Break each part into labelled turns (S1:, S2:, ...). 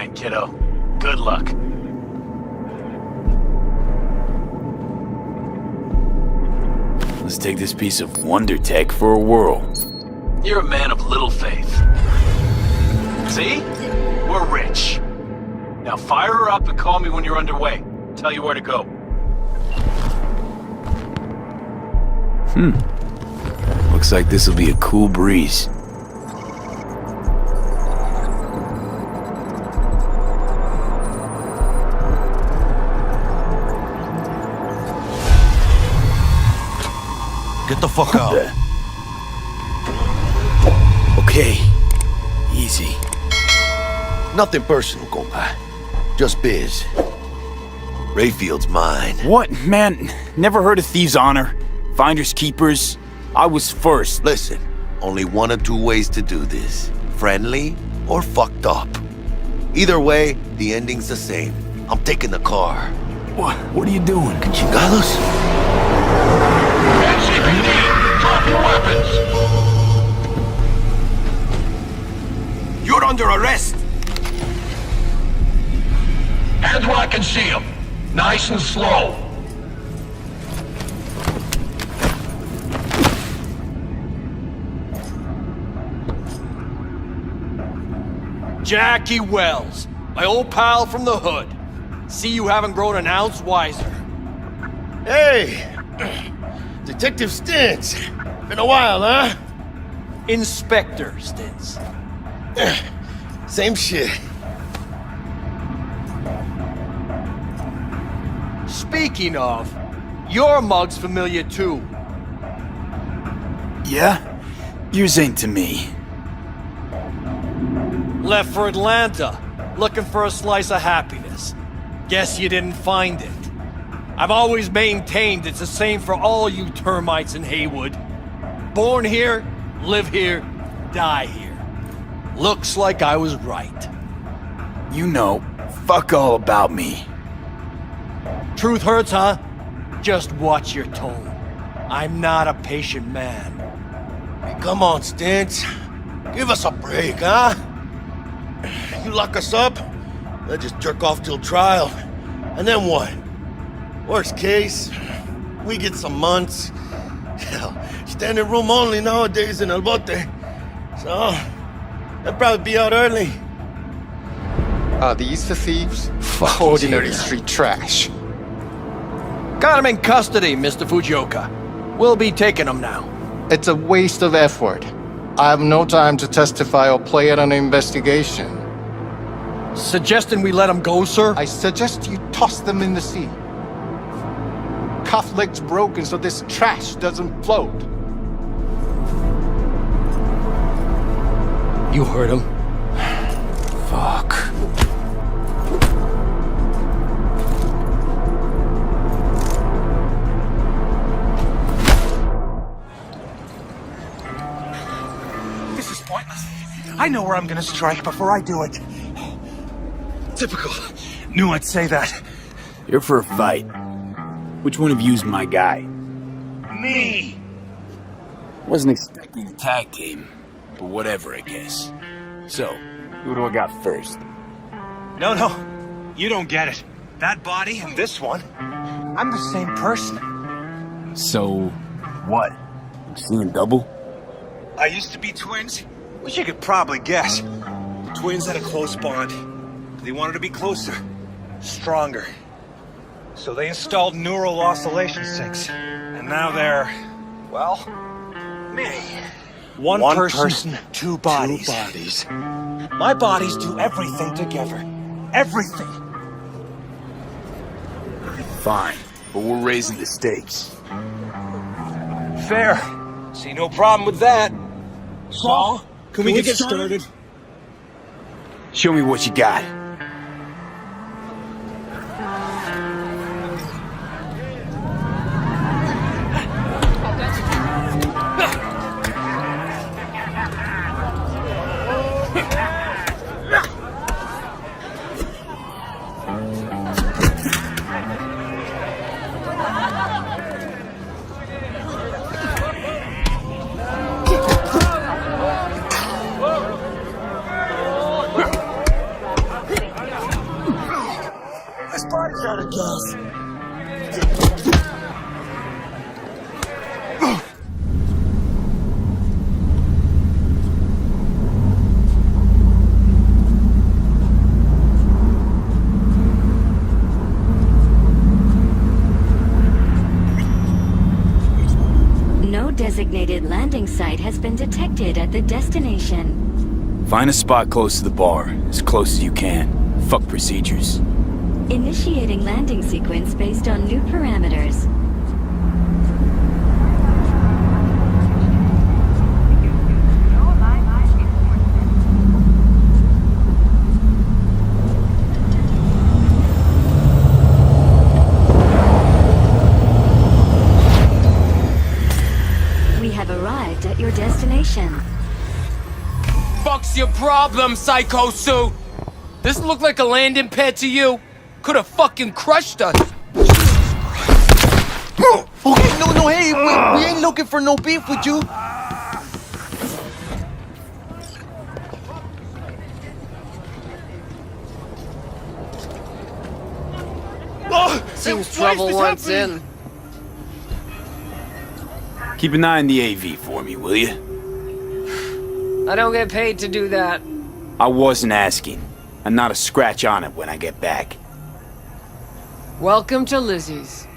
S1: mind, kiddo. Good luck.
S2: Let's take this piece of wonder tech for a whirl.
S1: You're a man of little faith. See? We're rich. Now fire her up and call me when you're underway. Tell you where to go.
S2: Looks like this'll be a cool breeze.
S3: Get the fuck out.
S2: Okay. Easy.
S3: Nothing personal, compa. Just biz. Rayfield's mine.
S2: What? Man, never heard of thieves' honor? Finders keepers? I was first.
S3: Listen, only one of two ways to do this. Friendly or fucked up. Either way, the ending's the same. I'm taking the car.
S2: What are you doing?
S3: Chingados?
S4: NCPD, drop your weapons!
S3: You're under arrest!
S4: Hands where I can see them. Nice and slow.
S5: Jackie Wells, my old pal from the hood. See you haven't grown an ounce wiser.
S6: Hey! Detective Stintz. Been a while, huh?
S5: Inspector Stintz.
S6: Same shit.
S5: Speaking of, your mug's familiar too.
S2: Yeah? Yours ain't to me.
S5: Left for Atlanta, looking for a slice of happiness. Guess you didn't find it. I've always maintained it's the same for all you termites in Haywood. Born here, live here, die here. Looks like I was right.
S2: You know, fuck all about me.
S5: Truth hurts, huh? Just watch your tone. I'm not a patient man.
S6: Hey, come on, Stintz. Give us a break, huh? You lock us up, they'll just jerk off till trial. And then what? Worst case, we get some months. Hell, standing room only nowadays in El Bote. So, they'll probably be out early.
S7: Are these the thieves?
S2: Fuck
S7: Ordinary
S2: yeah.
S7: street trash.
S5: Got him in custody, Mr. Fujioka. We'll be taking him now.
S7: It's a waste of effort. I have no time to testify or play at an investigation.
S5: Suggesting we let him go, sir?
S7: I suggest you toss them in the sea. Cuff leg's broken so this trash doesn't float.
S5: You heard him.
S2: Fuck.
S8: This is pointless. I know where I'm gonna strike before I do it. Typical. Knew I'd say that.
S2: You're for a fight. Which one of you's my guy?
S8: Me!
S2: Wasn't expecting a tag team, but whatever, I guess. So, who do I got first?
S8: No, you don't get it. That body and this one, I'm the same person.
S2: So, what? Seeing double?
S8: I used to be twins, which you could probably guess. Twins had a close bond. They wanted to be closer, stronger. So they installed neural oscillation sinks. And now they're, well, me. One person, two bodies. My bodies do everything together. Everything.
S2: Fine, but we're raising the stakes.
S8: Fair. See no problem with that. So, can we get started?
S2: Show me what you got.
S3: I guess.
S9: No designated landing site has been detected at the destination.
S2: Find a spot close to the bar, as close as you can. Fuck procedures.
S9: Initiating landing sequence based on new parameters. We have arrived at your destination.
S5: Fuck's your problem, Psycho Suit? This look like a landing pad to you? Could have fucking crushed us.
S6: Okay, no, hey, we ain't looking for no beef with you.
S10: Seems trouble once in.
S2: Keep an eye on the AV for me, will you?
S10: I don't get paid to do that.
S2: I wasn't asking. And not a scratch on it when I get back.
S10: Welcome to Lizzie's.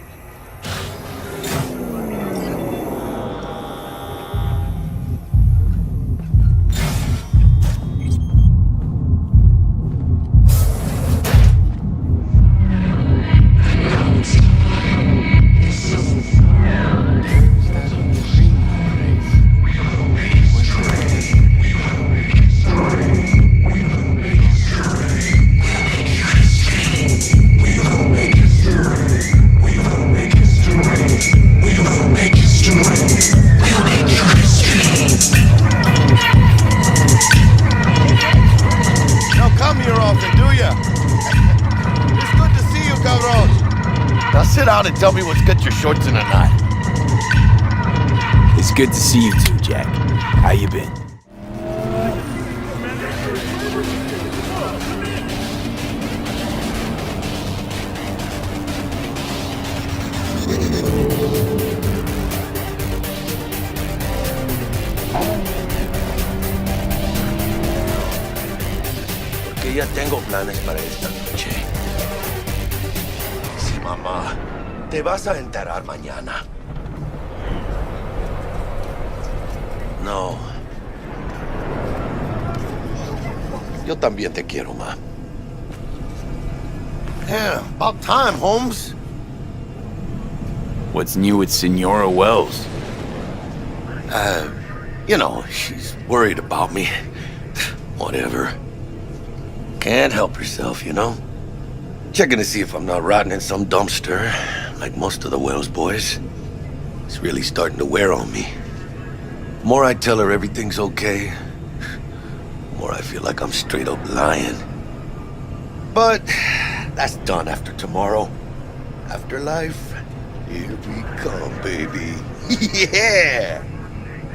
S3: Sit down and tell me what's got your shorts in a knot.
S2: It's good to see you too, Jack. How you been?
S3: Porque ya tengo planes para esta noche. Sí, mamá. Te vas a enterar mañana. No. Yo también te quiero, ma. Yeah, about time, Holmes.
S2: What's new with Senora Wells?
S3: You know, she's worried about me. Whatever. Can't help herself, you know? Checking to see if I'm not rotting in some dumpster, like most of the Wells boys. It's really starting to wear on me. The more I tell her everything's okay, the more I feel like I'm straight up lying. But that's done after tomorrow. Afterlife, here we come, baby. Yeah!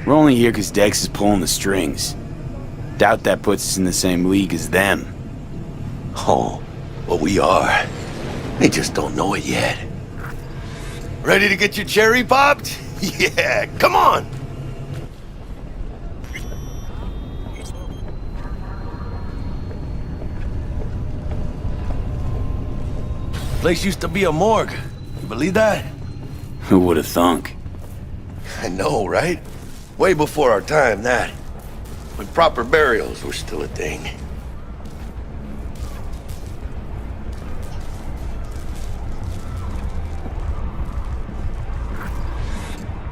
S2: We're only here because Dex is pulling the strings. Doubt that puts us in the same league as them.
S3: Oh, well, we are. They just don't know it yet. Ready to get your cherry popped? Yeah, come on! Place used to be a morgue. You believe that?
S2: Who would have thunk?
S3: I know, right? Way before our time, that. When proper burials were still a thing.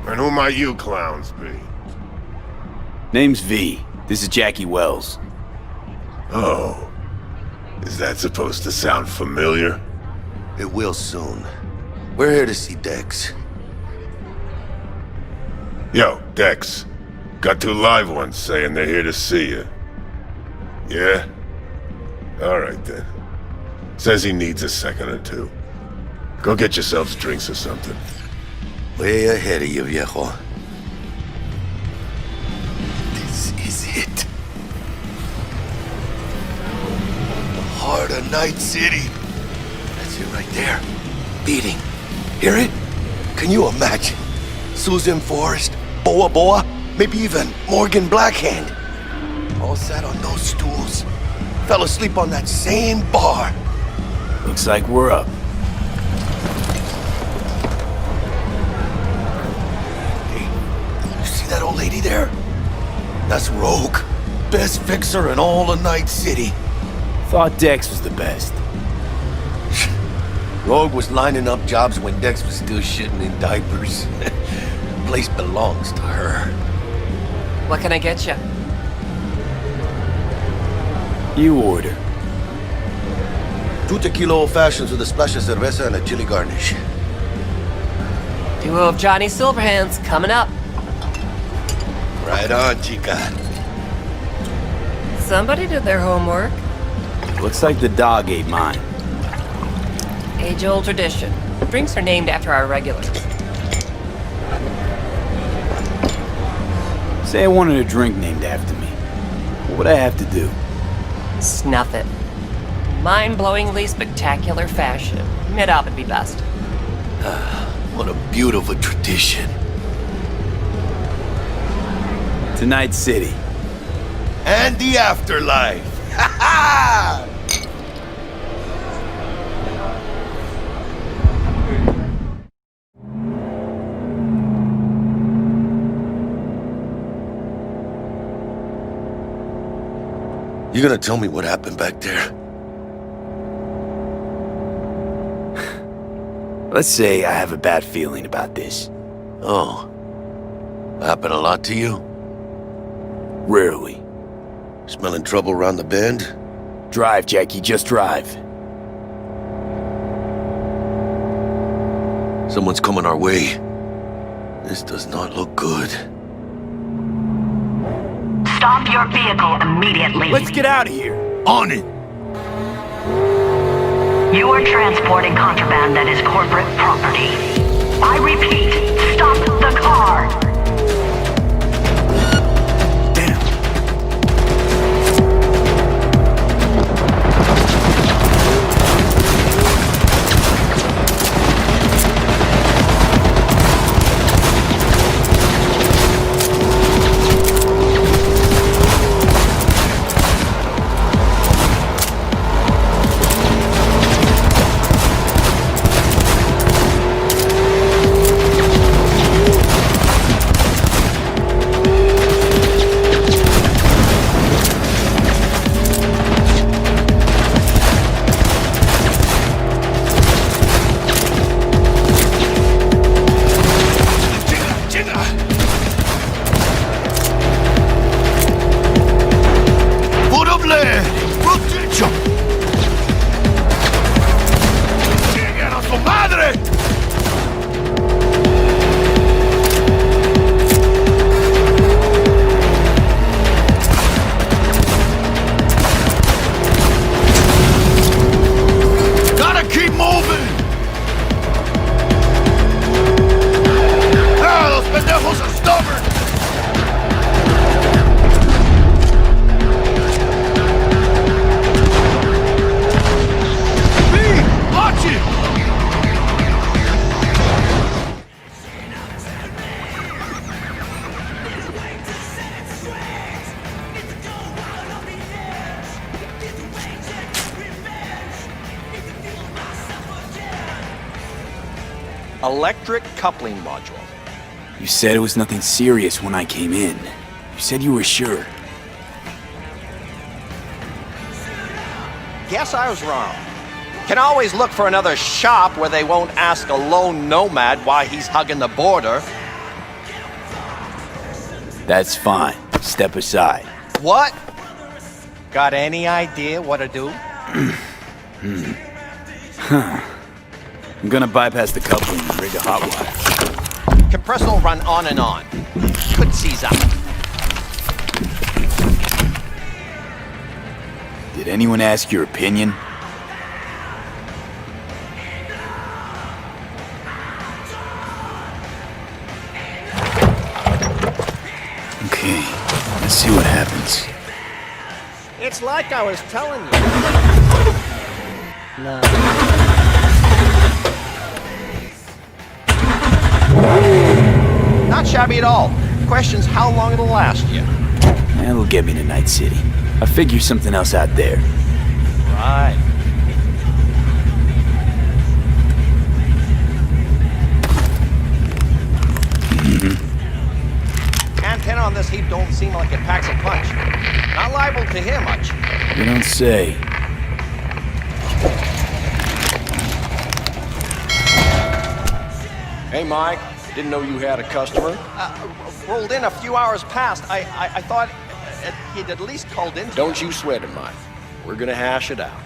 S11: And who might you clowns be?
S2: Name's V. This is Jackie Wells.
S11: Oh. Is that supposed to sound familiar?
S3: It will soon. We're here to see Dex.
S11: Yo, Dex. Got 2 live ones saying they're here to see you. Yeah? Alright then. Says he needs a second or 2. Go get yourselves drinks or something.
S3: Way ahead of you, viejo. This is it. The heart of Night City. That's it right right there. Beating. Hear it? Can you imagine? Susan Forrest, Boa Boa, maybe even Morgan Blackhand. All sat on those stools. Fell asleep on that same bar.
S2: Looks like we're up.
S3: Hey, you see that old lady there? That's Rogue. Best fixer in all of Night City.
S2: Thought Dex was the best.
S3: Rogue was lining up jobs when Dex was still shitting in diapers. Place belongs to her.
S10: What can I get you?
S2: You order.
S3: 2 tequila old fashions with a splash of cerveza and a chili garnish.
S10: Duo of Johnny Silverhands coming up.
S3: Right on, chica.
S10: Somebody did their homework.
S2: Looks like the dog ate mine.
S10: Age-old tradition. Drinks are named after our regulars.
S2: Say I wanted a drink named after me. What would I have to do?
S10: Snuff it. Mind-blowingly spectacular fashion. Mid-op would be best.
S3: What a beautiful tradition.
S2: Tonight's City.
S3: And the afterlife. Ha ha! You gonna tell me what happened back there?
S2: Let's say I have a bad feeling about this.
S3: Oh. Happened a lot to you?
S2: Rarely.
S3: Smelling trouble around the bend?
S2: Drive, Jackie, just drive.
S3: Someone's coming our way. This does not look good.
S12: Stop your vehicle immediately.
S2: Let's get out of here.
S3: On it!
S12: You are transporting contraband that is corporate property. I repeat, stop the car.
S5: Electric coupling module.
S2: You said it was nothing serious when I came in. You said you were sure.
S5: Guess I was wrong. Can always look for another shop where they won't ask a lone nomad why he's hugging the border.
S2: That's fine. Step aside.
S5: What? Got any idea what to do?
S2: I'm gonna bypass the coupling and rig a hot wire.
S5: Compressor will run on and on. Could seize up.
S2: Did anyone ask your opinion? Okay, let's see what happens.
S5: It's like I was telling you. No.
S13: Not shabby at all. Question's how long it'll last you.
S2: That'll get me to Night City. I'll figure something else out there.
S13: Right. Antenna on this heap don't seem like it packs a punch. Not liable to hear much.
S2: You don't say.
S14: Hey, Mike. Didn't know you had a customer.
S13: Rolled in a few hours past. I thought he'd at least called in.
S14: Don't you sweat it, Mike. We're gonna hash it out.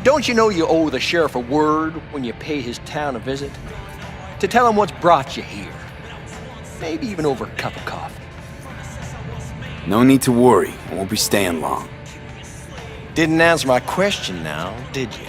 S13: Don't you know you owe the sheriff a word when you pay his town a visit? To tell him what's brought you here. Maybe even over a cup of coffee.
S2: No need to worry. I won't be staying long.
S13: Didn't answer my question now, did you?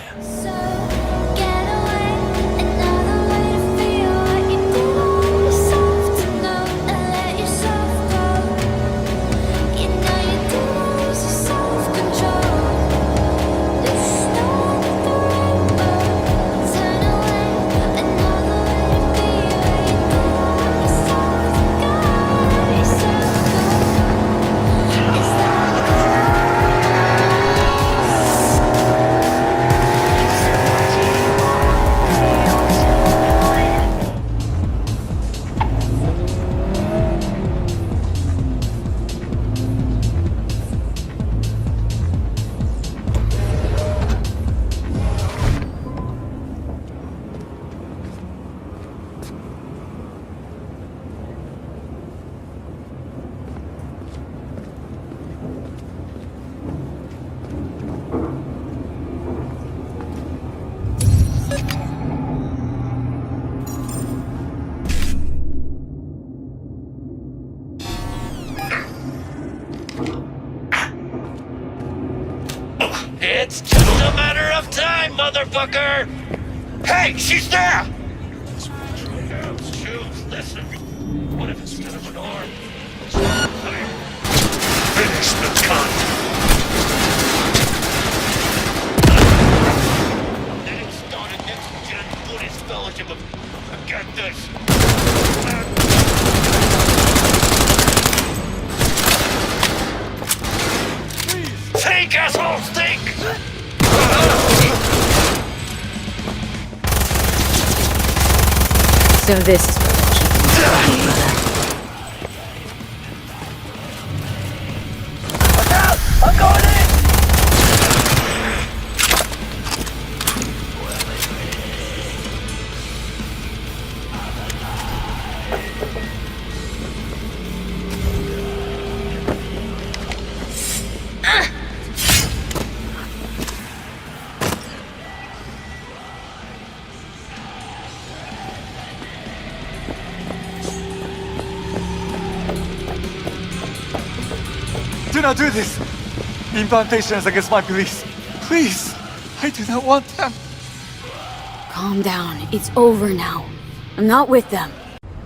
S6: It's just a matter of time, motherfucker! Hey, she's there! Shoes, listen. What if instead of an arm? Finish the cunt! Then it started next-gen Buddhist fellowship of... Get this! Think, assholes, think!
S9: So this is what keeping me brother.
S6: Look out! I'm going in!
S7: Do not do this! Implantations against my beliefs. Please! I do not want them.
S9: Calm down. It's over now. I'm not with them.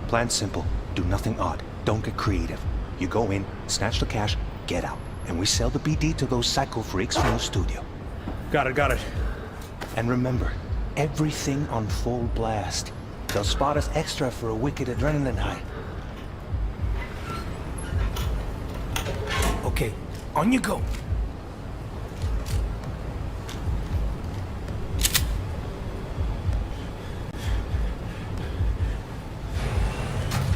S8: Plan simple. Do nothing odd. Don't get creative. You go in, snatch the cash, get out. And we sell the BD to those psycho freaks from the studio.
S5: Got it.
S8: And remember, everything on full blast. They'll spot us extra for a wicked adrenaline high.
S2: Okay, on you go.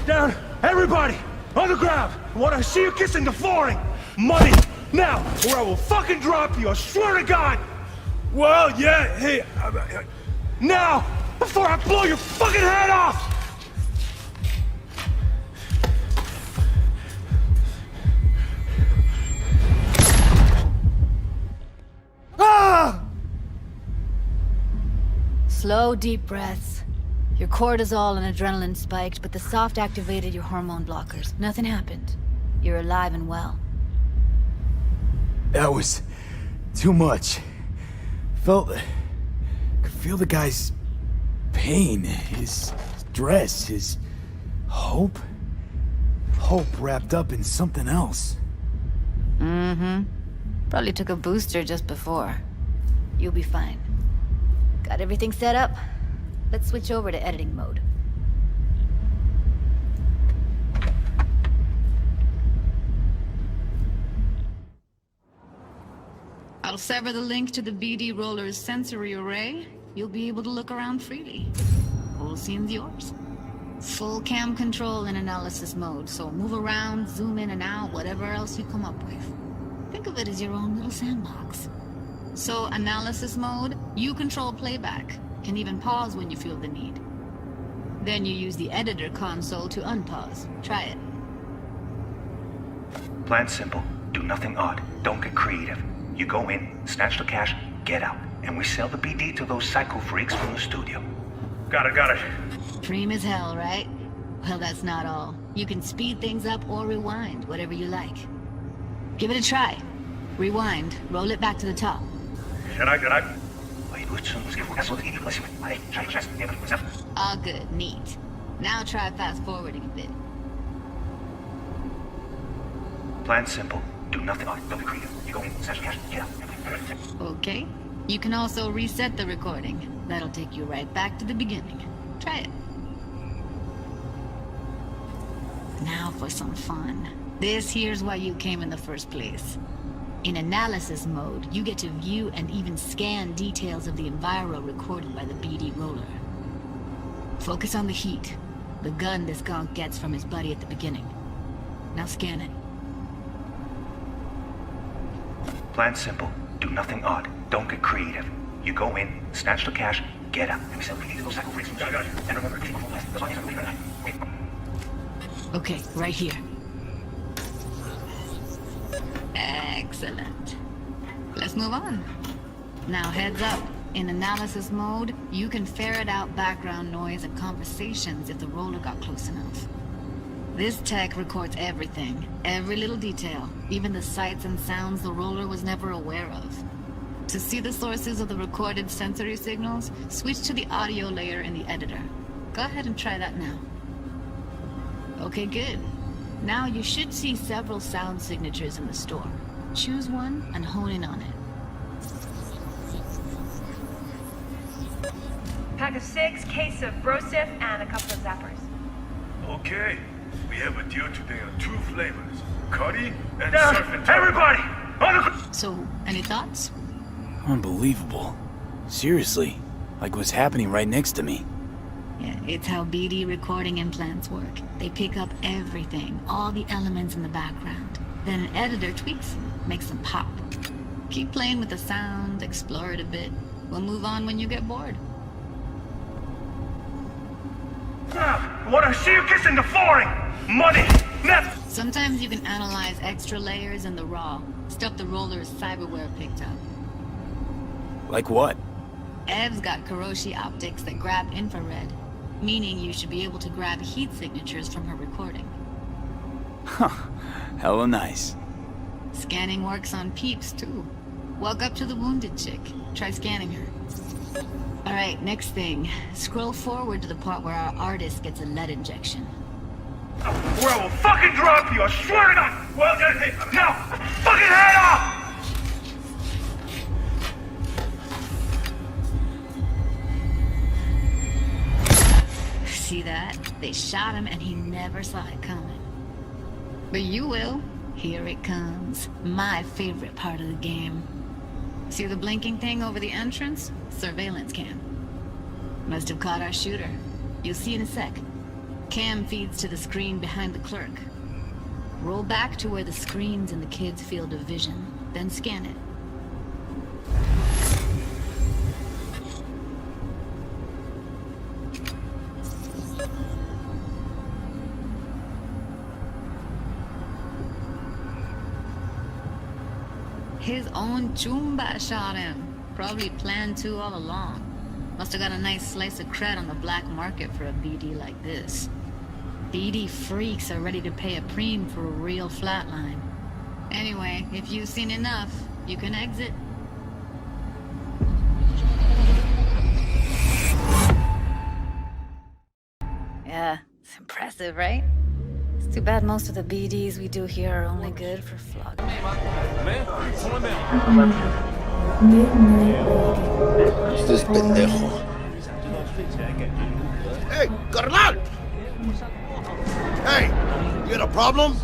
S5: Down! Everybody! On the ground! I want to see you kissing the flooring! Money! Now! Or I will fucking drop you, I swear to God! Well, yeah, hey... Now! Before I blow your fucking head off! Ah!
S9: Slow, deep breaths. Your cortisol and adrenaline spiked, but the soft activated your hormone blockers. Nothing happened. You're alive and well.
S2: That was too much. Could feel the guy's pain, his stress, his hope. Hope wrapped up in something else.
S9: Mm-hmm. Probably took a booster just before. You'll be fine. Got everything set up? Let's switch over to editing mode. I'll sever the link to the BD Roller's sensory array. You'll be able to look around freely. Whole scene's yours. Full cam control in analysis mode, so move around, zoom in and out, whatever else you come up with. Think of it as your own little sandbox. So, analysis mode, you control playback. Can even pause when you feel the need. Then you use the editor console to unpause. Try it.
S8: Plan simple. Do nothing odd. Don't get creative. You go in, snatch the cash, get out. And we sell the BD to those psycho freaks from the studio. Got it.
S9: Dream as hell, right? Well, that's not all. You can speed things up or rewind, whatever you like. Give it a try. Rewind. Roll it back to the top. All good. Neat. Now try fast forwarding a bit.
S8: Plan simple. Do nothing odd. Don't be creative. You go in, snatch the cash, get out.
S9: Okay. You can also reset the recording. That'll take you right back to the beginning. Try it. Now for some fun. This here's why you came in the first place. In analysis mode, you get to view and even scan details of the enviro recorded by the BD Roller. Focus on the heat, the gun this gonk gets from his buddy at the beginning. Now scan it.
S8: Plan simple. Do nothing odd. Don't get creative. You go in, snatch the cash, get out. And we sell the BD to those psycho freaks from the studio. And remember,
S9: okay, right here. Excellent. Let's move on. Now heads up. In analysis mode, you can ferret out background noise and conversations if the roller got close enough. This tech records everything, every little detail, even the sights and sounds the roller was never aware of. To see the sources of the recorded sensory signals, switch to the audio layer in the editor. Go ahead and try that now. Okay, good. Now you should see several sound signatures in the store. Choose one and hone in on it.
S15: Pack of 6, case of Brosif, and a couple of zappers.
S11: Okay. We have a deal today on 2 flavors. Curry and surf and turf.
S8: Everybody!
S9: So, any thoughts?
S2: Unbelievable. Seriously. Like what's happening right next to me.
S9: Yeah, it's how BD recording implants work. They pick up everything, all the elements in the background. Then an editor tweaks them, makes them pop. Keep playing with the sound, explore it a bit. We'll move on when you get bored.
S8: What I see you kissing the flooring! Money! Net!
S9: Sometimes you can analyze extra layers in the raw, stuff the roller's cyberware picked up.
S2: Like what?
S9: Ev's got Kiroshi optics that grab infrared, meaning you should be able to grab heat signatures from her recording.
S2: Huh. Hella nice.
S9: Scanning works on peeps, too. Walk up to the wounded chick. Try scanning her. Alright, next thing. Scroll forward to the part where our artist gets a lead injection.
S8: Where I will fucking drop you, I swear to God! Well, now, fucking head off!
S9: See that? They shot him and he never saw it coming. But you will. Here it comes. My favorite part of the game. See the blinking thing over the entrance? Surveillance cam. Must have caught our shooter. You'll see in a sec. Cam feeds to the screen behind the clerk. Roll back to where the screen's in the kid's field of vision, then scan it. His own Chumba shot him. Probably planned to all along. Must have got a nice slice of cred on the black market for a BD like this. BD freaks are ready to pay a preem for a real flatline. Anyway, if you've seen enough, you can exit. Yeah, it's impressive, right? It's too bad most of the BDs we do here are only good for flogging.
S6: Who's this pendejo? Hey, carnal! Hey, you got a problem?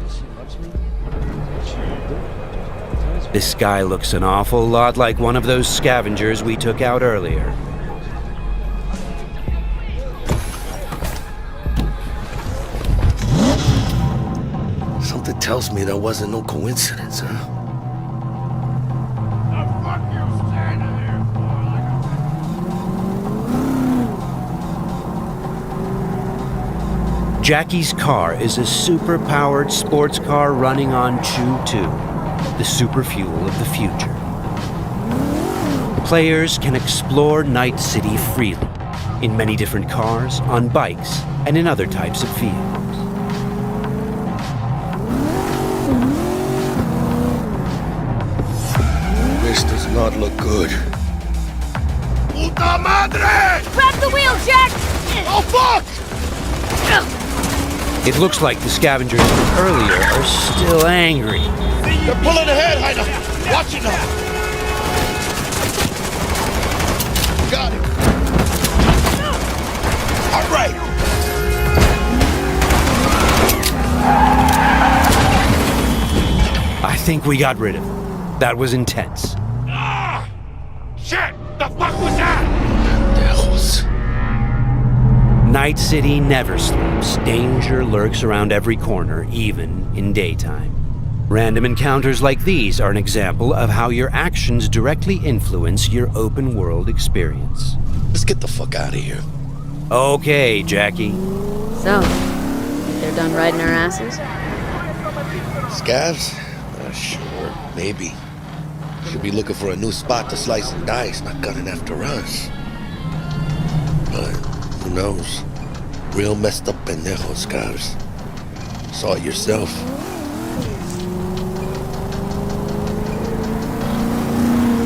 S16: This guy looks an awful lot like one of those scavengers we took out earlier.
S3: Something tells me that wasn't no coincidence, huh?
S16: Jackie's car is a super-powered sports car running on Chew-2, the super fuel of the future. Players can explore Night City freely, in many different cars, on bikes, and in other types of vehicles.
S3: This does not look good.
S6: Puta madre!
S15: Grab the wheel, Jack!
S6: Oh, fuck!
S16: It looks like the scavengers from earlier are still angry.
S6: They're pulling ahead, Heiner. Watch it now. Got it. All right.
S16: I think we got rid of him. That was intense.
S6: Ah! Shit! The fuck was that?
S3: Pendejos.
S16: Night City never sleeps. Danger lurks around every corner, even in daytime. Random encounters like these are an example of how your actions directly influence your open world experience.
S3: Let's get the fuck out of here.
S16: Okay, Jackie.
S17: So, they're done riding our asses?
S3: Scavs? Sure, maybe. Should be looking for a new spot to slice and dice, not gunning after us. But who knows? Real messed up pendejos, Scavs. Saw it yourself.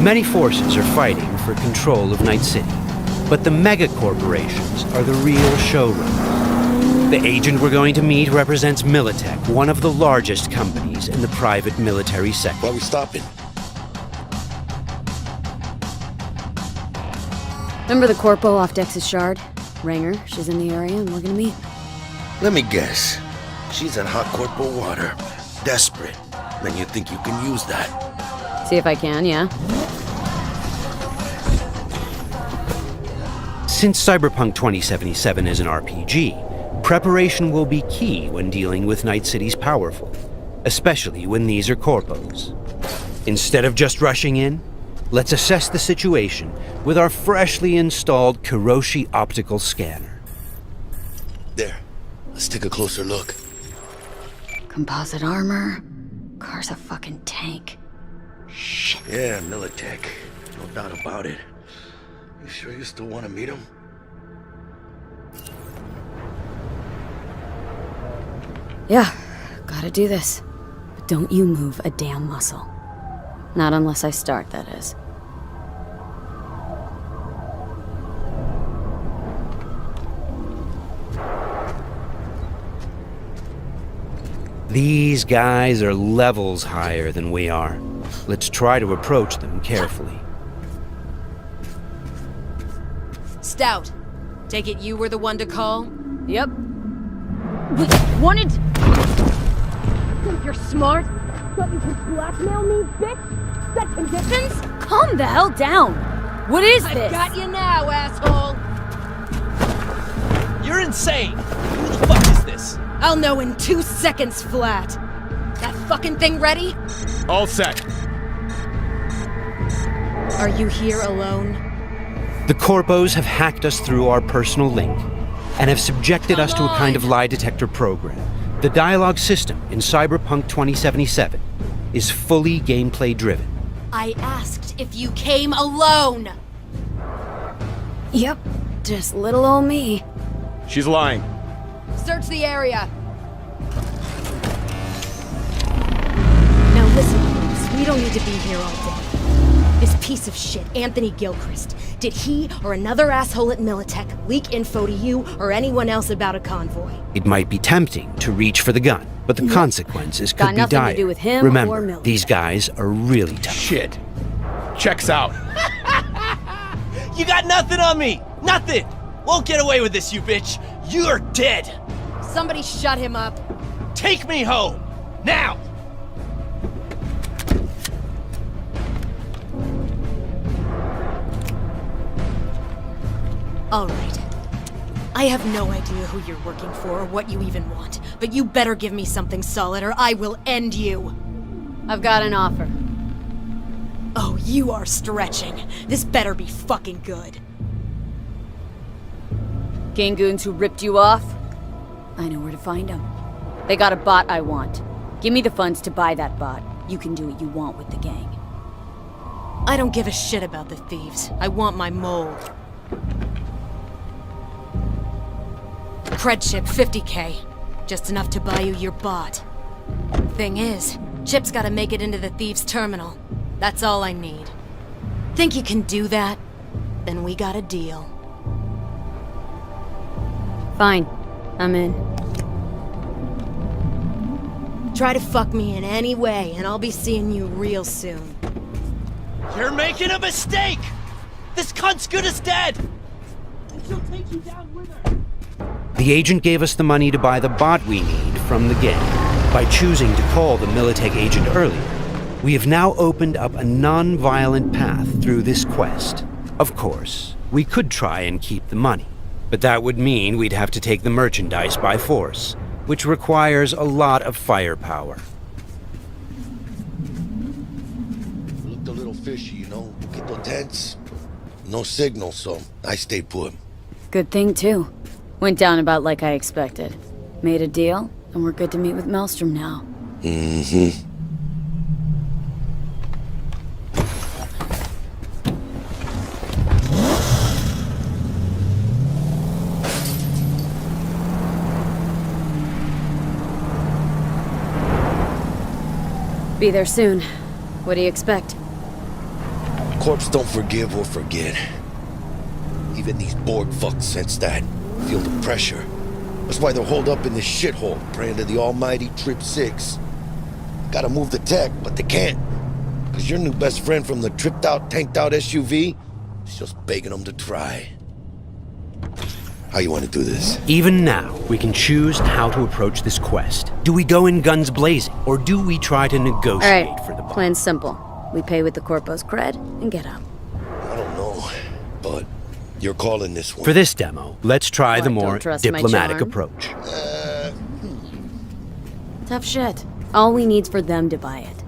S16: Many forces are fighting for control of Night City, but the mega corporations are the real showrunners. The agent we're going to meet represents Militech, one of the largest companies in the private military sector.
S3: Why are we stopping?
S17: Remember the corpo off Dex's Shard? Ranger, she's in the area and we're gonna meet.
S3: Let me guess. She's in hot corporal water. Desperate. Then you think you can use that.
S17: See if I can, yeah.
S16: Since Cyberpunk 2077 is an RPG, preparation will be key when dealing with Night City's powerful, especially when these are corpos. Instead of just rushing in, let's assess the situation with our freshly installed Kiroshi optical scanner.
S3: There. Let's take a closer look.
S17: Composite armor. Car's a fucking tank. Shit.
S3: Yeah, Militech. No doubt about it. You sure you still want to meet him?
S17: Yeah, gotta do this. But don't you move a damn muscle. Not unless I start, that is.
S16: These guys are levels higher than we are. Let's try to approach them carefully.
S18: Stout, take it you were the one to call?
S17: Yep. Wanted...
S15: Think you're smart? Thought you could blackmail me, bitch? Set conditions?
S17: Calm the hell down! What is this?
S18: I've got you now, asshole!
S13: You're insane! Who the fuck is this?
S18: I'll know in 2 seconds flat. That fucking thing ready?
S13: All set.
S18: Are you here alone?
S16: The corpos have hacked us through our personal link and have subjected us to a kind of lie detector program. The dialogue system in Cyberpunk 2077 is fully gameplay driven.
S18: I asked if you came alone!
S17: Yep, just little old me.
S13: She's lying.
S18: Search the area.
S15: Now listen, folks, we don't need to be here all day. This piece of shit, Anthony Gilchrist, did he or another asshole at Militech leak info to you or anyone else about a convoy?
S16: It might be tempting to reach for the gun, but the consequences could
S17: Got
S16: be
S17: nothing
S16: dire.
S17: to do with him or
S16: Remember,
S17: Militech.
S16: these guys are really tough.
S13: Shit.
S2: Checks out.
S5: You got nothing on me! Nothing! Won't get away with this, you bitch! You're dead!
S18: Somebody shut him up.
S5: Take me home! Now!
S18: All right. I have no idea who you're working for or what you even want, but you better give me something solid or I will end you.
S17: I've got an offer.
S18: Oh, you are stretching. This better be fucking good.
S17: Gang goons who ripped you off? I know where to find them. They got a bot I want. Give me the funds to buy that bot. You can do what you want with the gang.
S18: I don't give a shit about the thieves. I want my mold. Cred chip 50K. Just enough to buy you your bot. Thing is, Chip's gotta make it into the thieves' terminal. That's all I need. Think you can do that? Then we got a deal.
S17: Fine. I'm in.
S18: Try to fuck me in any way, and I'll be seeing you real soon.
S5: You're making a mistake! This cunt's good as dead! And she'll take you down with her.
S16: The agent gave us the money to buy the bot we need from the gang. By choosing to call the Militech agent earlier, we have now opened up a non-violent path through this quest. Of course, we could try and keep the money, but that would mean we'd have to take the merchandise by force, which requires a lot of firepower.
S6: Looked a little fishy, you know? Un poquito tense. No signal, so I stayed put.
S17: Good thing, too. Went down about like I expected. Made a deal, and we're good to meet with Maelstrom now.
S6: Mm-hmm.
S17: Be there soon. What do you expect?
S6: Corps don't forgive or forget. Even these Borg fucks sense that. Feel the pressure. That's why they're holed up in this shithole, praying to the almighty Trip 6. Gotta move the tech, but they can't. Cause your new best friend from the tripped-out, tanked-out SUV is just begging them to try. How you want to do this?
S16: Even now, we can choose how to approach this quest. Do we go in guns blazing, or do we try to negotiate for the bot?
S17: Plan's simple. We pay with the Corpo's cred and get out.
S6: I don't know, but you're calling this one.
S16: For this demo, let's try the more
S17: trust my
S16: diplomatic
S17: charm?
S16: approach.
S17: Tough shit. All we need's for them to buy it.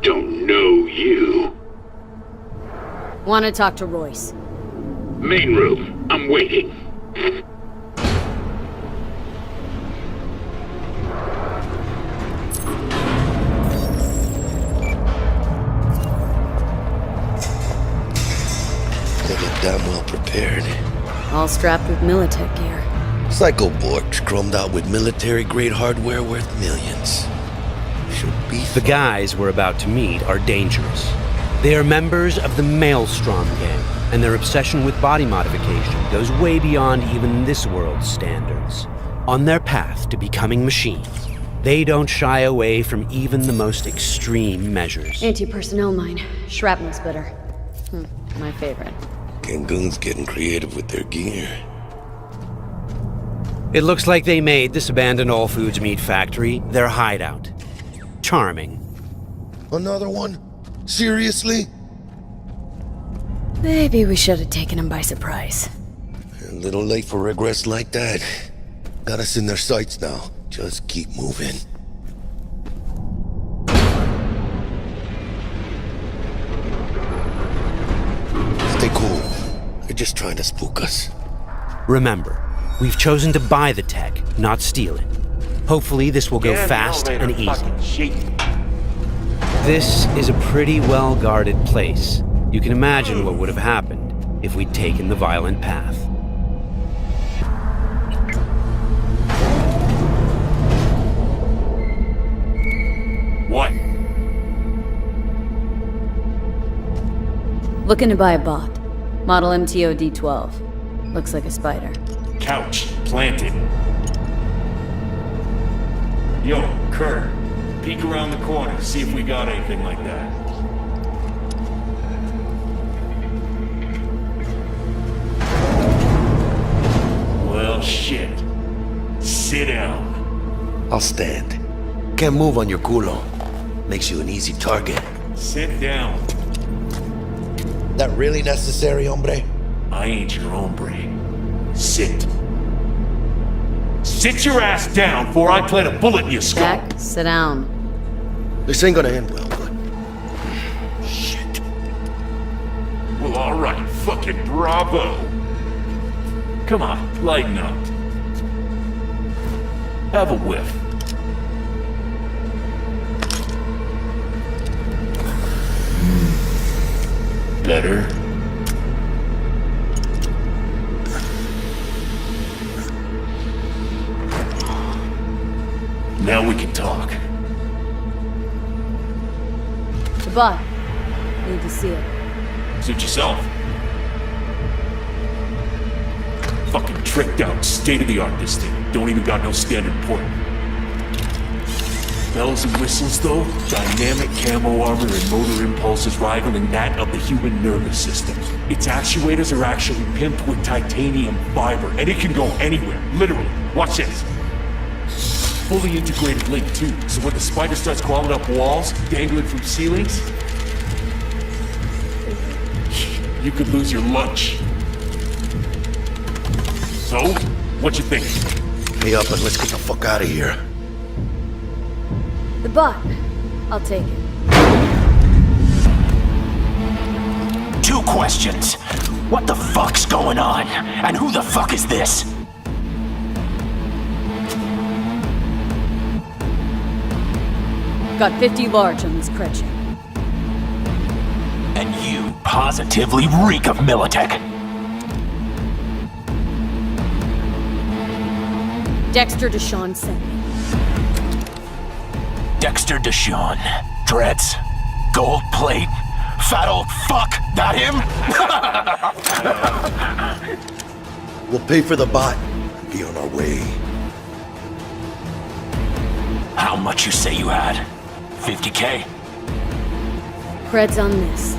S19: Don't know you.
S17: Want to talk to Royce?
S19: Main room. I'm waiting.
S6: They get damn well prepared.
S17: All strapped with Militech gear.
S6: Psycho Borgs chromed out with military-grade hardware worth millions. Should be
S16: The guys we're about to meet are dangerous. They are members of the Maelstrom gang, and their obsession with body modification goes way beyond even this world's standards. On their path to becoming machines, they don't shy away from even the most extreme measures.
S17: Anti-personnel mine. Shrapnel splitter. My favorite.
S6: Gangoon's getting creative with their gear.
S16: It looks like they made this abandoned All Foods meat factory their hideout. Charming.
S6: Another one? Seriously?
S17: Maybe we should have taken him by surprise.
S6: A little late for regrets like that. Got us in their sights now. Just keep moving. Stay cool. They're just trying to spook us.
S16: Remember, we've chosen to buy the tech, not steal it. Hopefully this will go fast and easy. This is a pretty well-guarded place. You can imagine what would have happened if we'd taken the violent path.
S19: What?
S17: Looking to buy a bot. Model MTO D12. Looks like a spider.
S19: Couch planted. Yo, Kurt, peek around the corner, see if we got anything like that. Well, shit. Sit down.
S3: I'll stand. Can't move on your culo. Makes you an easy target.
S19: Sit down.
S3: That really necessary, hombre?
S19: I ain't your hombre. Sit. Sit your ass down before I plant a bullet in your skull.
S17: Jack, sit down.
S3: This ain't gonna end well, but...
S19: Shit. Well, alright. Fucking bravo. Come on, lighten up. Have a whiff. Better. Now we can talk.
S17: The bot. Need to see it.
S19: Suit yourself. Fucking tricked out, state-of-the-art this thing. Don't even got no standard port. Bells and whistles though, dynamic camo armor and motor impulses rivaling that of the human nervous system. Its actuators are actually pimped with titanium fiber, and it can go anywhere, literally. Watch this. Fully integrated link too, so when the spider starts crawling up walls, dangling from ceilings, you could lose your lunch. So, what you think?
S3: Pay up and let's get the fuck out of here.
S17: The bot. I'll take it.
S20: 2 questions. What the fuck's going on? And who the fuck is this?
S17: Got 50 large on this cred ship.
S20: And you positively reek of Militech.
S17: Dexter Deshawn sent me.
S20: Dexter Deshawn. Dreads. Gold plate. Fat old fuck. That him?
S3: We'll pay for the bot. Be on our way.
S20: How much you say you had? 50K?
S17: Cred's on this.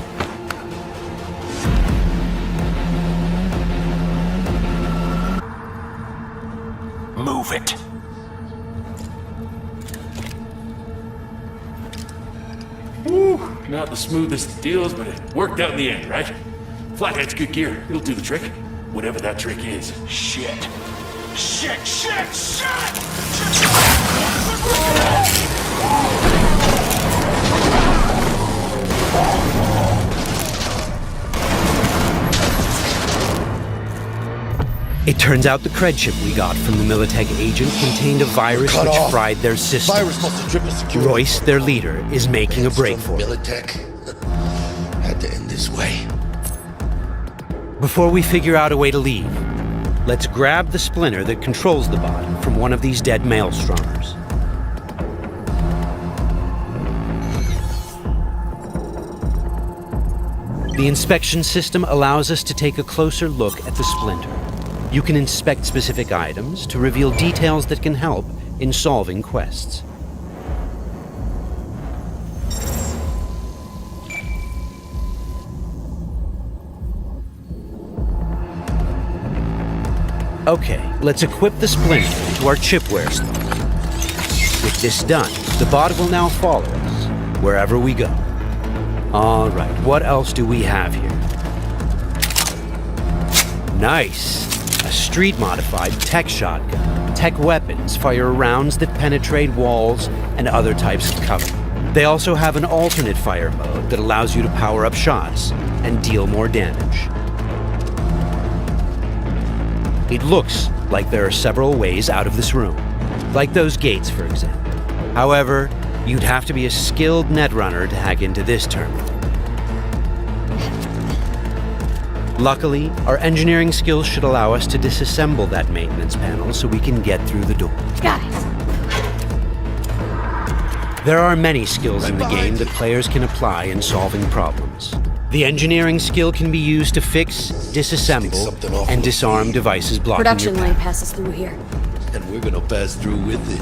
S20: Move it.
S19: Woo, not the smoothest of deals, but it worked out in the end, right? Flathead's good gear. It'll do the trick. Whatever that trick is.
S20: Shit. Shit, shit, shit!
S16: It turns out the cred chip we got from the Militech agent contained a virus which fried their system.
S3: Virus must have tripped security.
S16: Royce, their leader, is making a break for it.
S3: Militech had to end this way.
S16: Before we figure out a way to leave, let's grab the splinter that controls the bot from one of these dead maelstrommers. The inspection system allows us to take a closer look at the splinter. You can inspect specific items to reveal details that can help in solving quests. Okay, let's equip the splinter into our chipware slot. With this done, the bot will now follow us wherever we go. All right, what else do we have here? Nice! A street-modified tech shotgun. Tech weapons fire rounds that penetrate walls and other types of cover. They also have an alternate fire mode that allows you to power up shots and deal more damage. It looks like there are several ways out of this room, like those gates, for example. However, you'd have to be a skilled netrunner to hack into this terminal. Luckily, our engineering skills should allow us to disassemble that maintenance panel so we can get through the door.
S17: Got it.
S16: There are many skills in the game that players can apply in solving problems. The engineering skill can be used to fix, disassemble, and disarm devices blocking
S17: Production
S16: your
S17: lane
S16: path.
S17: passes through here.
S3: And we're gonna pass through with it.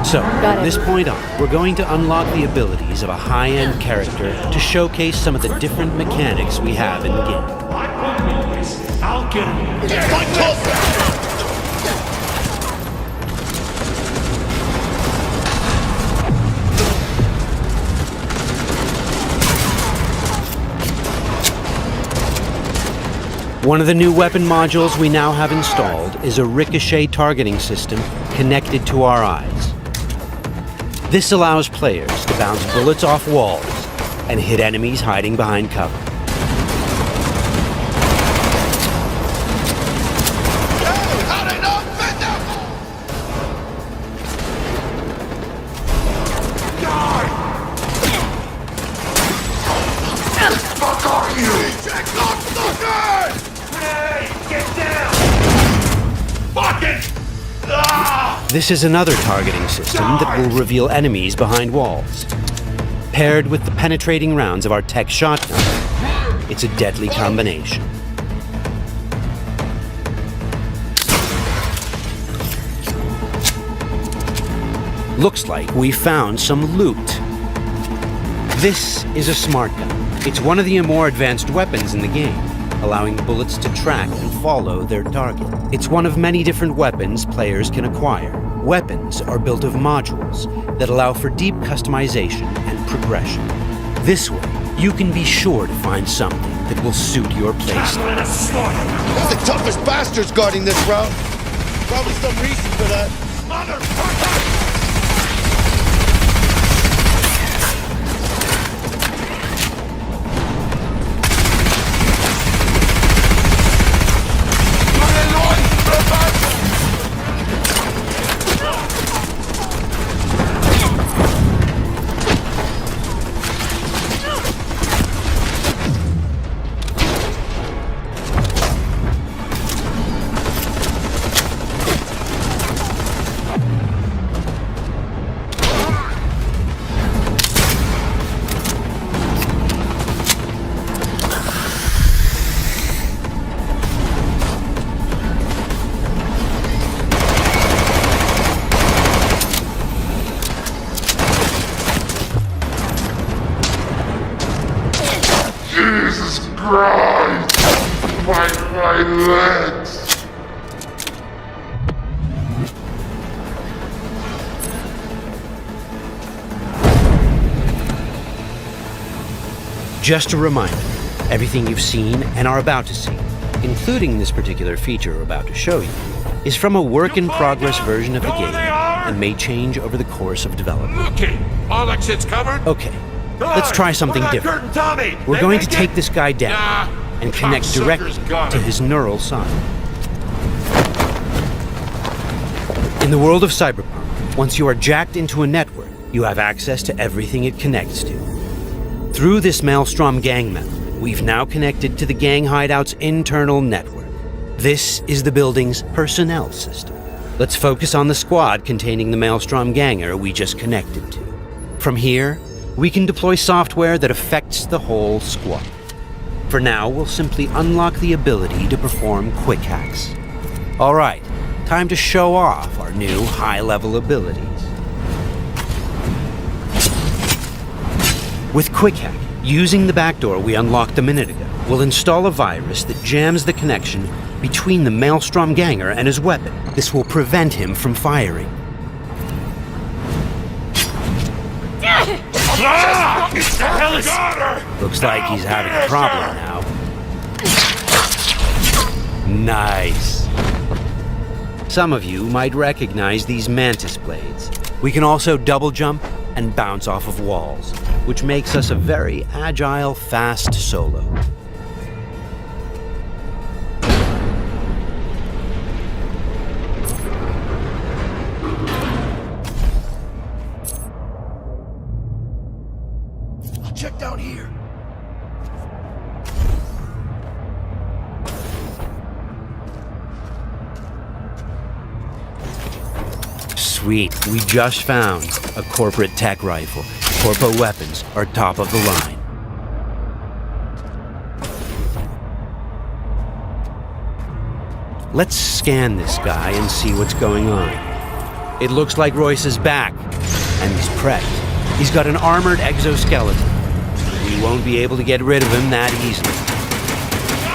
S16: So, from this point on, we're going to unlock the abilities of a high-end character to showcase some of the different mechanics we have in the game.
S19: I'll get him.
S16: One of the new weapon modules we now have installed is a ricochet targeting system connected to our eyes. This allows players to bounce bullets off walls and hit enemies hiding behind cover. This is another targeting system that will reveal enemies behind walls. Paired with the penetrating rounds of our tech shotgun, it's a deadly combination. Looks like we found some loot. This is a smart gun. It's one of the more advanced weapons in the game, allowing bullets to track and follow their target. It's one of many different weapons players can acquire. Weapons are built of modules that allow for deep customization and progression. This way, you can be sure to find something that will suit your playstyle.
S6: We're the toughest bastards guarding this route. Probably some reason for that. Motherfucker!
S11: Jesus Christ! My legs!
S16: Just a reminder, everything you've seen and are about to see, including this particular feature we're about to show you, is from a work-in-progress version of the game and may change over the course of development.
S19: Okay, all exits covered?
S16: Okay, let's try something different. We're going to take this guy down and connect directly to his neural side. In the world of Cyberpunk, once you are jacked into a network, you have access to everything it connects to. Through this Maelstrom gang member, we've now connected to the gang hideout's internal network. This is the building's personnel system. Let's focus on the squad containing the Maelstrom ganger we just connected to. From here, we can deploy software that affects the whole squad. For now, we'll simply unlock the ability to perform quick hacks. All right, time to show off our new high-level abilities. With Quick Hack, using the backdoor we unlocked a minute ago, we'll install a virus that jams the connection between the Maelstrom ganger and his weapon. This will prevent him from firing. Looks like he's having a problem now. Nice. Some of you might recognize these mantis blades. We can also double jump and bounce off of walls, which makes us a very agile, fast solo.
S6: I'll check down here.
S16: Sweet, we just found a corporate tech rifle. Corpo weapons are top of the line. Let's scan this guy and see what's going on. It looks like Royce is back, and he's prepped. He's got an armored exoskeleton. We won't be able to get rid of him that easily.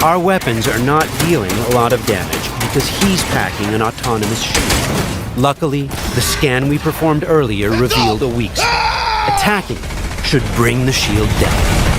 S16: Our weapons are not dealing a lot of damage because he's packing an autonomous shield. Luckily, the scan we performed earlier revealed a weak spot. Attacking it should bring the shield down.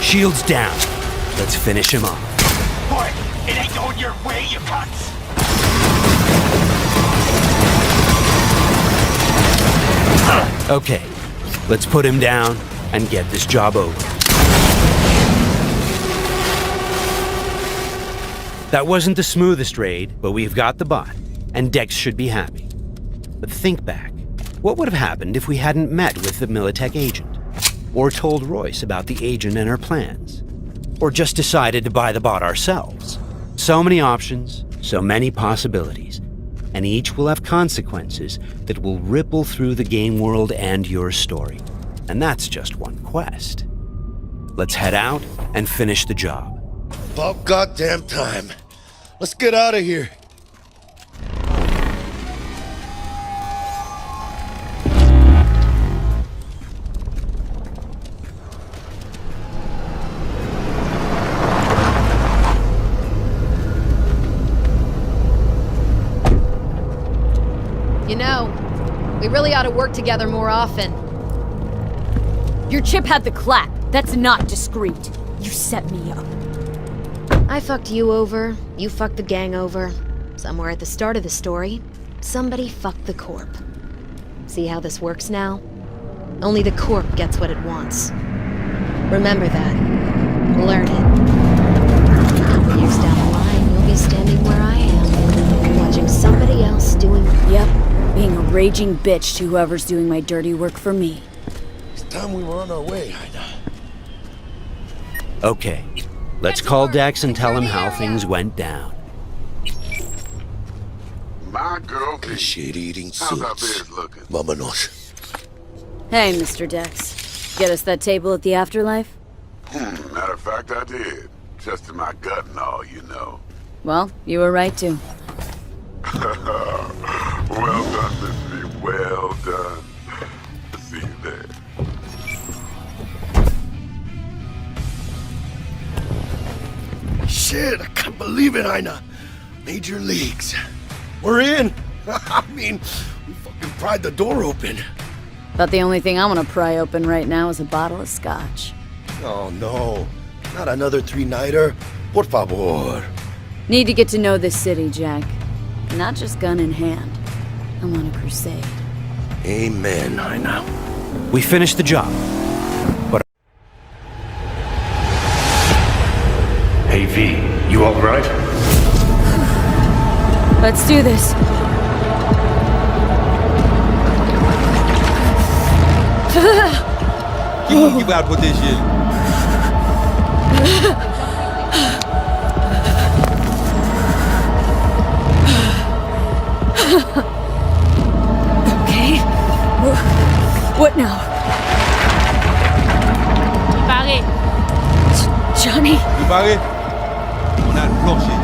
S16: Shield's down. Let's finish him off.
S20: Boy, it ain't going your way, you cunts!
S16: Okay, let's put him down and get this job over. That wasn't the smoothest raid, but we've got the bot, and Dex should be happy. But think back. What would have happened if we hadn't met with the Militech agent? Or told Royce about the agent and her plans? Or just decided to buy the bot ourselves? So many options, so many possibilities, and each will have consequences that will ripple through the game world and your story. And that's just one quest. Let's head out and finish the job.
S6: About goddamn time. Let's get out of here.
S15: You know, we really ought to work together more often.
S17: Your chip had the clap. That's not discreet. You set me up.
S15: I fucked you over, you fucked the gang over. Somewhere at the start of the story, somebody fucked the Corp. See how this works now? Only the Corp gets what it wants. Remember that. Learn it. A couple years down the line, you'll be standing where I am, watching somebody else doing...
S17: Yep. Being a raging bitch to whoever's doing my dirty work for me.
S6: It's time we were on our way, Ida.
S16: Okay, let's call Dex and tell him how things went down.
S11: My girl,
S6: shit-eating
S11: how's our
S6: suits.
S11: beers looking?
S6: Vámonos.
S17: Hey, Mr. Dex. Get us that table at the afterlife?
S11: Matter of fact, I did. Just in my gut and all, you know.
S17: Well, you were right to.
S11: Well done, Miss V. Well done. See you there.
S6: Shit, I can't believe it, Ina. Major leagues. We're in. I mean, we fucking pried the door open.
S17: But the only thing I want to pry open right now is a bottle of scotch.
S6: Oh, no. Not another three-nighter. Por favor.
S17: Need to get to know this city, Jack. Not just gun in hand. I'm on a crusade.
S6: Amen, Ina.
S16: We finished the job. But
S19: Hey V, you alright?
S17: Let's do this.
S5: Keep out with this shit.
S17: Okay. What now?
S18: Barry.
S17: Johnny?
S5: You Barry? On a plancher.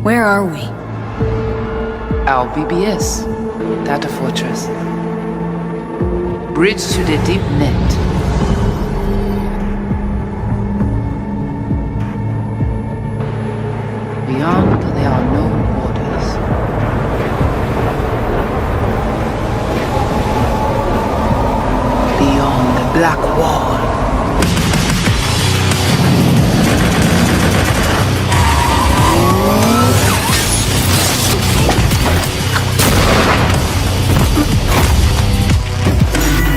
S17: Where are we?
S21: Our BBS, Data Fortress. Bridge to the deep net. Beyond, there are no borders. Beyond the black wall.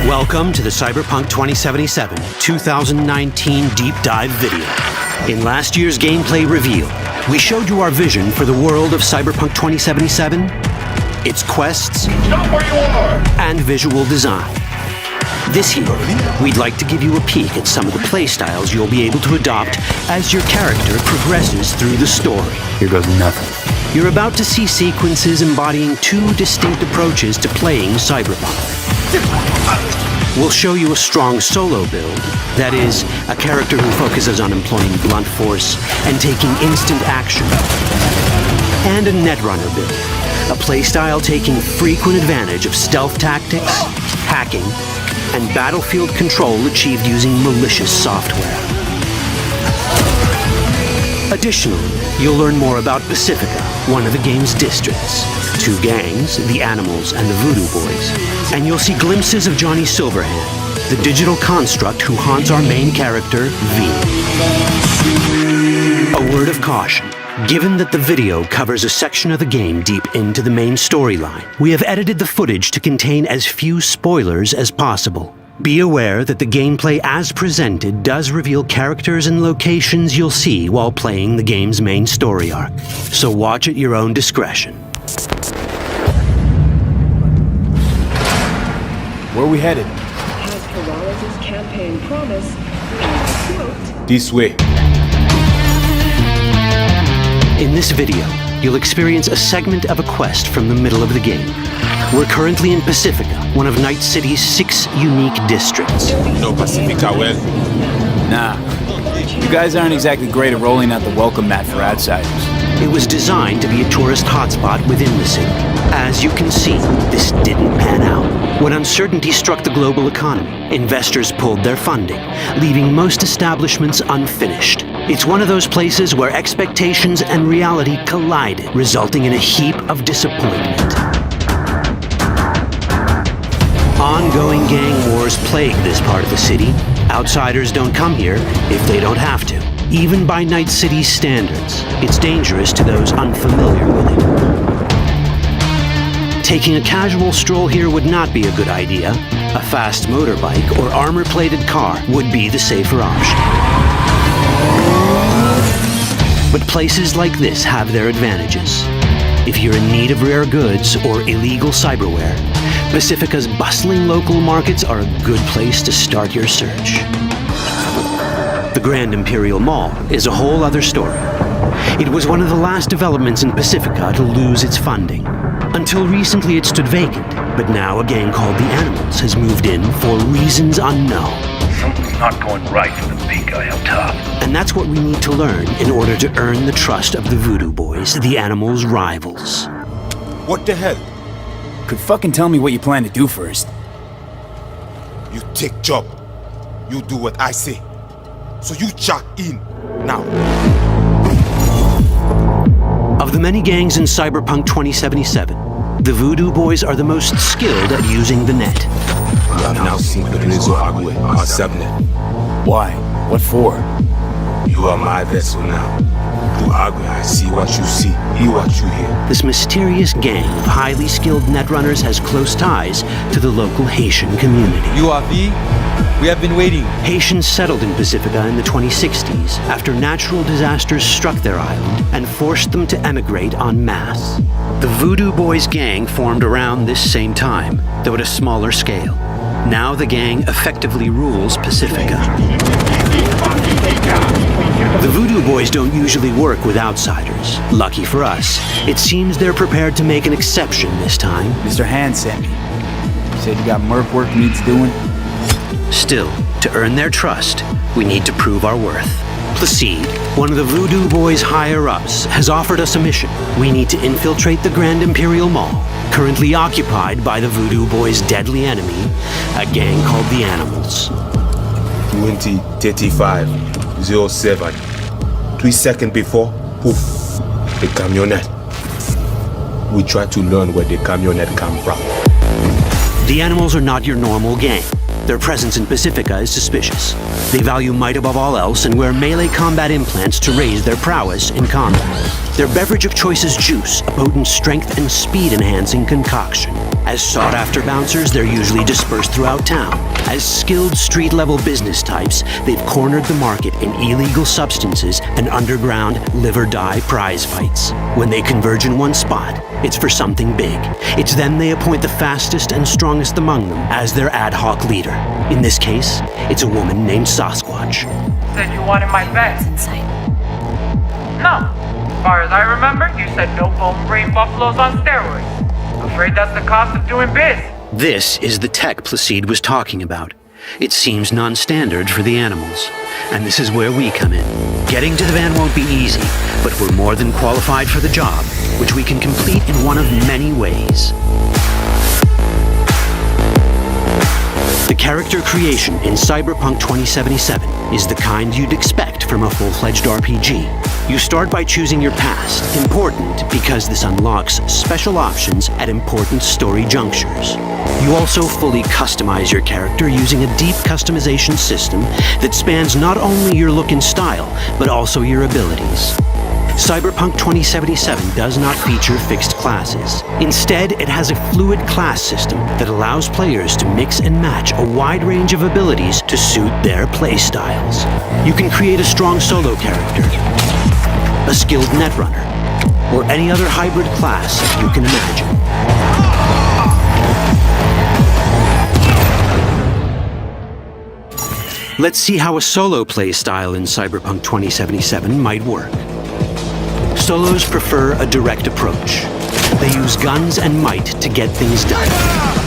S16: Welcome to the Cyberpunk 2077 2019 Deep Dive video. In last year's gameplay reveal, we showed you our vision for the world of Cyberpunk 2077, its quests, and visual design. This year, we'd like to give you a peek at some of the playstyles you'll be able to adopt as your character progresses through the story.
S2: Here goes nothing.
S16: You're about to see sequences embodying two distinct approaches to playing Cyberpunk. We'll show you a strong solo build, that is, a character who focuses on employing blunt force and taking instant action, and a netrunner build, a playstyle taking frequent advantage of stealth tactics, hacking, and battlefield control achieved using malicious software. Additionally, you'll learn more about Pacifica, one of the game's districts, two gangs, the Animals and the Voodoo Boys, and you'll see glimpses of Johnny Silverhand, the digital construct who haunts our main character, V. A word of caution. Given that the video covers a section of the game deep into the main storyline, we have edited the footage to contain as few spoilers as possible. Be aware that the gameplay as presented does reveal characters and locations you'll see while playing the game's main story arc, so watch at your own discretion.
S2: Where are we headed?
S22: Has Peralez's campaign promise, quote,
S2: This way.
S16: In this video, you'll experience a segment of a quest from the middle of the game. We're currently in Pacifica, one of Night City's 6 unique districts.
S2: No Pacifica well? Nah. You guys aren't exactly great at rolling out the welcome mat for outsiders.
S16: It was designed to be a tourist hotspot within the city. As you can see, this didn't pan out. When uncertainty struck the global economy, investors pulled their funding, leaving most establishments unfinished. It's one of those places where expectations and reality collided, resulting in a heap of disappointment. Ongoing gang wars plague this part of the city. Outsiders don't come here if they don't have to. Even by Night City's standards, it's dangerous to those unfamiliar with it. Taking a casual stroll here would not be a good idea. A fast motorbike or armor-plated car would be the safer option. But places like this have their advantages. If you're in need of rare goods or illegal cyberware, Pacifica's bustling local markets are a good place to start your search. The Grand Imperial Mall is a whole other story. It was one of the last developments in Pacifica to lose its funding. Until recently it stood vacant, but now a gang called the Animals has moved in for reasons unknown.
S20: Something's not going right for the big guy up top.
S16: And that's what we need to learn in order to earn the trust of the Voodoo Boys, the Animals' rivals.
S2: What the hell? Could fucking tell me what you plan to do first.
S23: You take job. You do what I say. So you check in now.
S16: Of the many gangs in Cyberpunk 2077, the Voodoo Boys are the most skilled at using the net.
S23: You have now seen Pedrezo Agüe, our subnet.
S2: Why? What for?
S23: You are my vessel now. Through Agüe, I see what you see, hear what you hear.
S16: This mysterious gang of highly skilled netrunners has close ties to the local Haitian community.
S24: You are V? We have been waiting.
S16: Haitians settled in Pacifica in the 2060s after natural disasters struck their island and forced them to emigrate en masse. The Voodoo Boys gang formed around this same time, though at a smaller scale. Now the gang effectively rules Pacifica. The Voodoo Boys don't usually work with outsiders. Lucky for us, it seems they're prepared to make an exception this time.
S2: Mr. Hand sent me. Said you got merc work needs doing.
S16: Still, to earn their trust, we need to prove our worth. Placide, one of the Voodoo Boys' higher-ups, has offered us a mission. We need to infiltrate the Grand Imperial Mall, currently occupied by the Voodoo Boys' deadly enemy, a gang called the Animals.
S23: 20:35:07. 3 seconds before, poof, the camionette. We try to learn where the camionette come from.
S16: The Animals are not your normal gang. Their presence in Pacifica is suspicious. They value might above all else and wear melee combat implants to raise their prowess in combat. Their beverage of choice is juice, a potent strength and speed-enhancing concoction. As sought-after bouncers, they're usually dispersed throughout town. As skilled street-level business types, they've cornered the market in illegal substances and underground live-or-die prize fights. When they converge in one spot, it's for something big. It's then they appoint the fastest and strongest among them as their ad hoc leader. In this case, it's a woman named Sasquatch.
S1: Said you wanted my vet.
S9: Inside.
S1: No. As far as I remember, you said no bone brain buffaloes on steroids. Afraid that's the cost of doing biz.
S16: This is the tech Placide was talking about. It seems non-standard for the Animals. And this is where we come in. Getting to the van won't be easy, but we're more than qualified for the job, which we can complete in one of many ways. The character creation in Cyberpunk 2077 is the kind you'd expect from a full-fledged RPG. You start by choosing your past, important because this unlocks special options at important story junctures. You also fully customize your character using a deep customization system that spans not only your look and style, but also your abilities. Cyberpunk 2077 does not feature fixed classes. Instead, it has a fluid class system that allows players to mix and match a wide range of abilities to suit their playstyles. You can create a strong solo character, a skilled netrunner, or any other hybrid class you can imagine. Let's see how a solo playstyle in Cyberpunk 2077 might work. Solos prefer a direct approach. They use guns and might to get things done.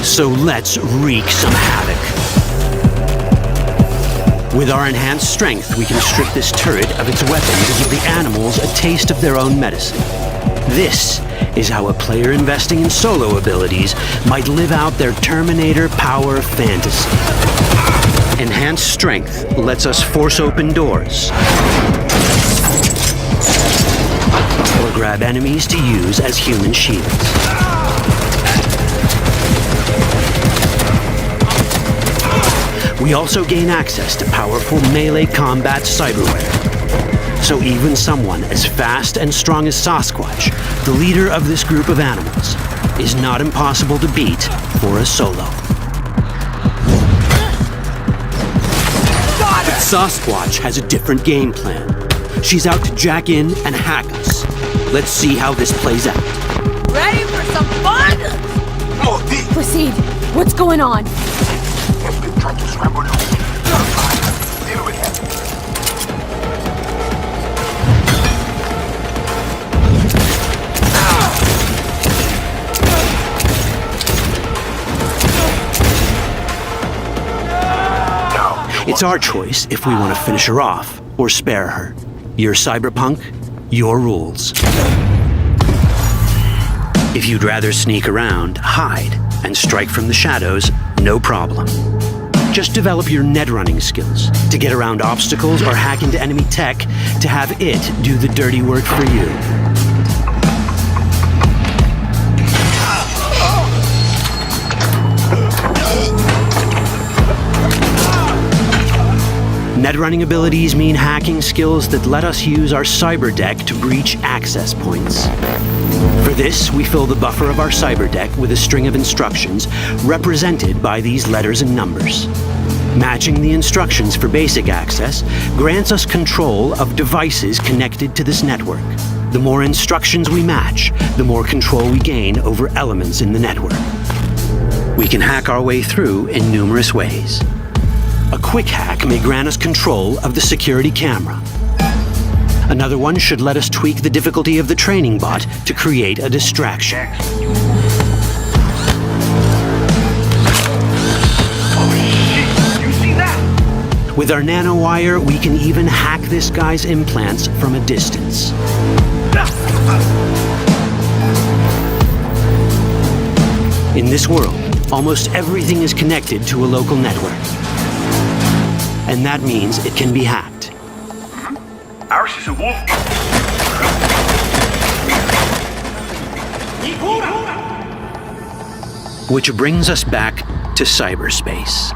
S16: So let's wreak some havoc. With our enhanced strength, we can strip this turret of its weapon to give the Animals a taste of their own medicine. This is how a player investing in solo abilities might live out their Terminator power fantasy. Enhanced strength lets us force open doors, or grab enemies to use as human shields. We also gain access to powerful melee combat cyberware. So even someone as fast and strong as Sasquatch, the leader of this group of animals, is not impossible to beat for a solo. But Sasquatch has a different game plan. She's out to jack in and hack us. Let's see how this plays out.
S17: Ready for some fun? Proceed. What's going on?
S20: They've been trying to scramble loose. Deal with him.
S16: It's our choice if we want to finish her off or spare her. You're Cyberpunk, your rules. If you'd rather sneak around, hide, and strike from the shadows, no problem. Just develop your netrunning skills to get around obstacles or hack into enemy tech to have it do the dirty work for you. Netrunning abilities mean hacking skills that let us use our cyber deck to breach access points. For this, we fill the buffer of our cyber deck with a string of instructions represented by these letters and numbers. Matching the instructions for basic access grants us control of devices connected to this network. The more instructions we match, the more control we gain over elements in the network. We can hack our way through in numerous ways. A quick hack may grant us control of the security camera. Another one should let us tweak the difficulty of the training bot to create a distraction.
S20: Oh shit! You see that?
S16: With our nanowire, we can even hack this guy's implants from a distance. In this world, almost everything is connected to a local network. And that means it can be hacked.
S20: Ours is a wolf.
S16: Which brings us back to cyberspace.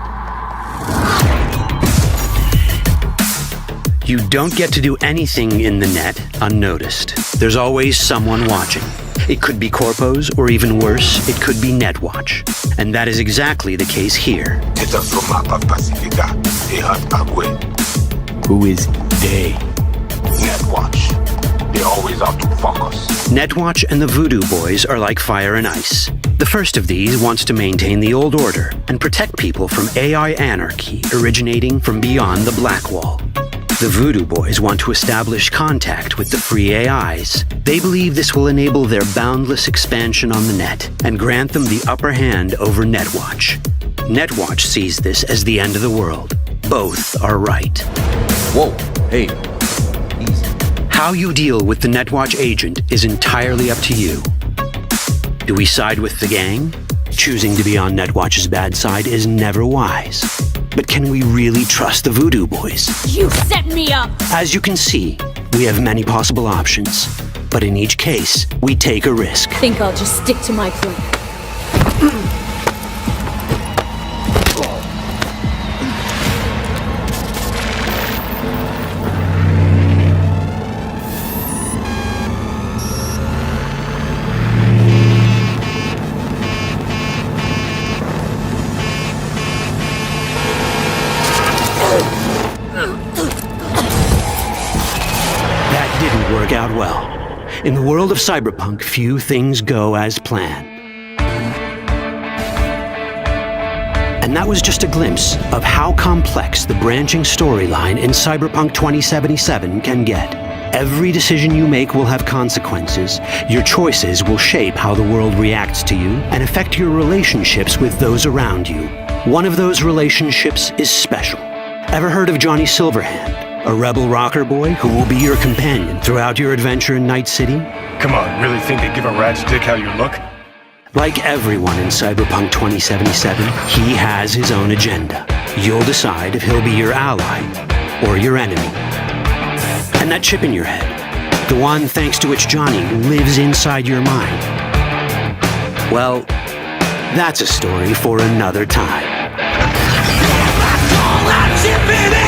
S16: You don't get to do anything in the net unnoticed. There's always someone watching. It could be corpos, or even worse, it could be Netwatch. And that is exactly the case here.
S23: Who is they?
S20: Netwatch. They always out to fuck us.
S16: Netwatch and the Voodoo Boys are like fire and ice. The first of these wants to maintain the old order and protect people from AI anarchy originating from beyond the Black Wall. The Voodoo Boys want to establish contact with the free AIs. They believe this will enable their boundless expansion on the net and grant them the upper hand over Netwatch. Netwatch sees this as the end of the world. Both are right.
S13: Whoa, hey, easy.
S16: How you deal with the Netwatch agent is entirely up to you. Do we side with the gang? Choosing to be on Netwatch's bad side is never wise. But can we really trust the Voodoo Boys?
S17: You set me up!
S16: As you can see, we have many possible options. But in each case, we take a risk.
S17: Think I'll just stick to my plan.
S16: Work out well. In the world of cyberpunk, few things go as planned. And that was just a glimpse of how complex the branching storyline in Cyberpunk 2077 can get. Every decision you make will have consequences. Your choices will shape how the world reacts to you and affect your relationships with those around you. One of those relationships is special. Ever heard of Johnny Silverhand? A rebel rocker boy who will be your companion throughout your adventure in Night City?
S4: Come on, really think they give a rat's dick how you look?
S16: Like everyone in Cyberpunk 2077, he has his own agenda. You'll decide if he'll be your ally or your enemy. And that chip in your head, the one thanks to which Johnny lives inside your mind. Well, that's a story for another time.
S20: All that chip in it!